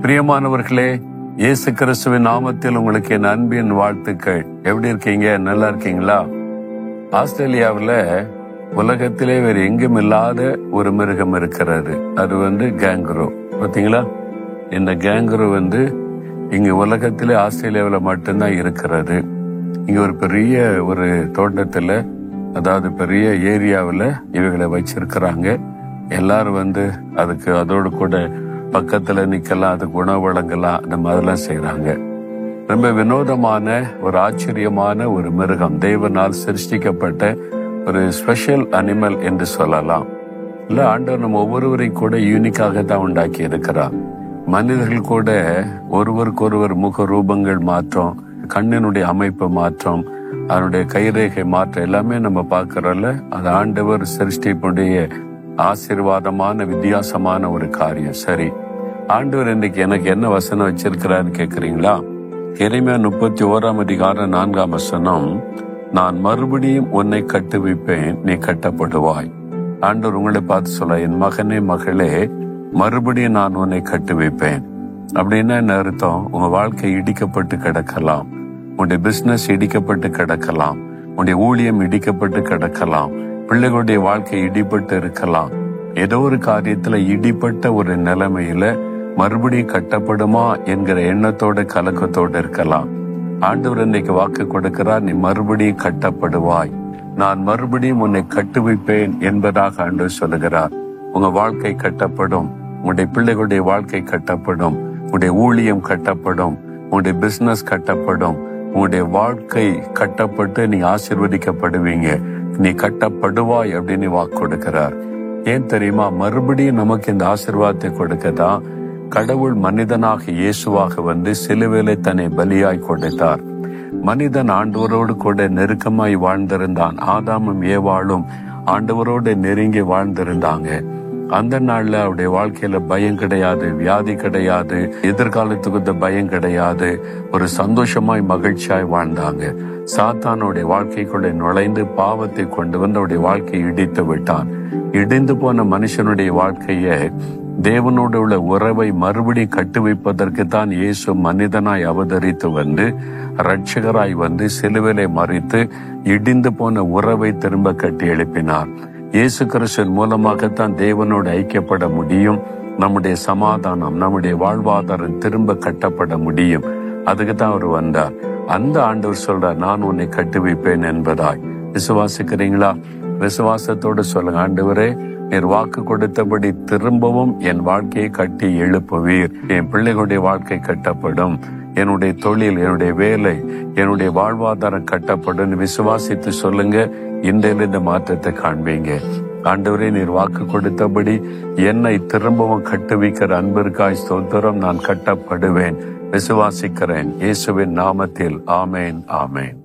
பிரியமானவர்களே, இயேசு கிறிஸ்துவின் நாமத்தில் உங்களுக்கு என் அன்பின் வாழ்த்துக்கள். எப்படி இருக்கீங்க? நல்லா இருக்கீங்களா? ஆஸ்திரேலியாவில் உலகத்திலே வேறு எங்கும் இல்லாத ஒரு மிருகம் இருக்கிறது. அது கேங்குரோ. பார்த்தீங்களா? இந்த கேங்குரோ இங்க உலகத்திலே ஆஸ்திரேலியாவில் மட்டும்தான் இருக்கிறது. இங்க ஒரு பெரிய தோட்டத்துல, அதாவது பெரிய ஏரியாவில் இவைகளை வச்சிருக்கிறாங்க. எல்லாரும் அதுக்கு அதோடு கூட பக்கத்துல நிக்கலாம், அதுக்கு உணவு வழங்கலாம், அந்த மாதிரிலாம் செய்யறாங்க. ரொம்ப வினோதமான ஒரு ஆச்சரியமான ஒரு மிருகம், தேவனால் சிருஷ்டிக்கப்பட்ட ஒரு ஸ்பெஷல் அனிமல் என்று சொல்லலாம். இல்ல, ஆண்டவர் நம்ம ஒவ்வொருவரையும் கூட யூனிக்காக தான் உண்டாக்கி இருக்கிறார். மனிதர்கள் கூட ஒருவருக்கொருவர் முக ரூபங்கள் மாற்றம், கண்ணினுடைய அமைப்பு மாற்றம், அதனுடைய கைரேகை மாற்றம் எல்லாமே நம்ம பார்க்கறோம்ல. அது ஆண்டவர் சிருஷ்டிப்புடைய ஆசீர்வாதமான வித்தியாசமான ஒரு காரியம். சரி, ஆண்டவர் இன்னைக்கு எனக்கு என்ன வசனம் வச்சிருக்கிறான்னு கேக்குறீங்களா? எரேமியா 31:4, நான் மறுபடியும் உன்னை கட்டுவிப்பேன், நீ கட்டப்படுவாய். ஆண்டவர் உங்களை பார்த்து சொல்ல, என் மகனே மகளே, மறுபடியும் நான் உன்னை கட்டுவிப்பேன். அப்படின்னா என்ன அர்த்தம்? உங்க வாழ்க்கை இடிக்கப்பட்டு கிடக்கலாம், உன்னுடைய பிசினஸ் இடிக்கப்பட்டு கிடக்கலாம், உன்னுடைய ஊழியம் இடிக்கப்பட்டு கிடக்கலாம், பிள்ளைகளுடைய வாழ்க்கை இடிபட்டு இருக்கலாம். ஏதோ ஒரு காரியத்துல இடிப்பட்ட ஒரு நிலைமையில மறுபடியும் கட்டப்படுமா என்கிற எண்ணத்தோட கலக்கத்தோடு இருக்கலாம். ஆண்டவர் இன்னைக்கு வாக்கு கொடுக்கிறார், நீ மறுபடியும் கட்டப்படுவாய், நான் மறுபடியும் உன்னை கட்டுவிப்பேன் என்பதாக ஆண்டவர் சொல்லுகிறார். உங்க வாழ்க்கை கட்டப்படும், உங்களுடைய பிள்ளைகளுடைய வாழ்க்கை கட்டப்படும், உங்களுடைய ஊழியம் கட்டப்படும், உங்களுடைய பிசினஸ் கட்டப்படும், உங்களுடைய வாழ்க்கை கட்டப்பட்டு நீ ஆசீர்வதிக்கப்படுவீங்க, நீ கட்டப்படுவாய் அப்படின்னு வாக்கு கொடுக்கிறார். ஏன் தெரியுமா? மறுபடியும் நமக்கு இந்த ஆசீர்வாதத்தை கொடுக்கதான் கடவுள் மனிதனாக இயேசுவாக சிலுவையிலே தன்னை பலியாய் கொடுத்தார். மனிதன் ஆண்டவரோடு கூட நெருக்கமாய் வாழ்ந்திருந்தான். ஆதாமும் ஏவாளும் ஆண்டவரோடு நெருங்கி வாழ்ந்திருந்தாங்க. அந்த நாள்ல அவருடைய வாழ்க்கையில பயம் கிடையாது, வியாதி கிடையாது, எதிர்காலத்துக்கு பயம் கிடையாது. ஒரு சந்தோஷமாய் மகிழ்ச்சியாய் வாழ்ந்தாங்க. சாத்தானுடைய வாழ்க்கைக்குள்ள நுழைந்து பாவத்தை கொண்டு அவருடைய வாழ்க்கையை இடித்து விட்டான். இடிந்து போன மனுஷனுடைய வாழ்க்கைய தேவனோடு உள்ள உறவை மறுபடியும் கட்டுவிப்பதற்கு தான் இயேசு மனிதனாய் அவதரித்து இரட்சகராய் சிலுவிலை மறித்து இடிந்து போன உறவை திரும்ப கட்டி எழுப்பினார். இயேசு கிறிஸ்துவின் மூலமாகத்தான் தேவனோடு ஐக்கியப்பட முடியும். நம்முடைய சமாதானம், நம்முடைய வாழ்வாதாரம் திரும்ப கட்டப்பட முடியும். அதுக்கு தான் அவர் வந்தார். அந்த ஆண்டவர் சொல்றார், நான் உன்னை கட்டுவிப்பேன் என்பதாய். விசுவாசிக்கிறீங்களா? விசுவாசத்தோடு சொல்லுங்க, ஆண்டவரே, நீர் வாக்கு கொடுத்தபடி திரும்பவும் என் வாழ்க்கையை கட்டி எழுப்புவீர். என் பிள்ளைகளுடைய வாழ்க்கை கட்டப்படும், என்னுடைய தொழில், என்னுடைய வேலை, என்னுடைய வாழ்வாதாரம் கட்டப்படும். விசுவாசித்து சொல்லுங்க, இன்றையிலிருந்து மாற்றத்தை காண்பீங்க. ஆண்டவரே, நீர் வாக்கு கொடுத்தபடி என்னை திரும்பவும் கட்டுவிக்கிற அன்பிற்காய் ஸ்தோத்திரம். நான் கட்டப்படுவேன், விசுவாசிக்கிறேன். இயேசுவின் நாமத்தில் ஆமேன், ஆமேன்.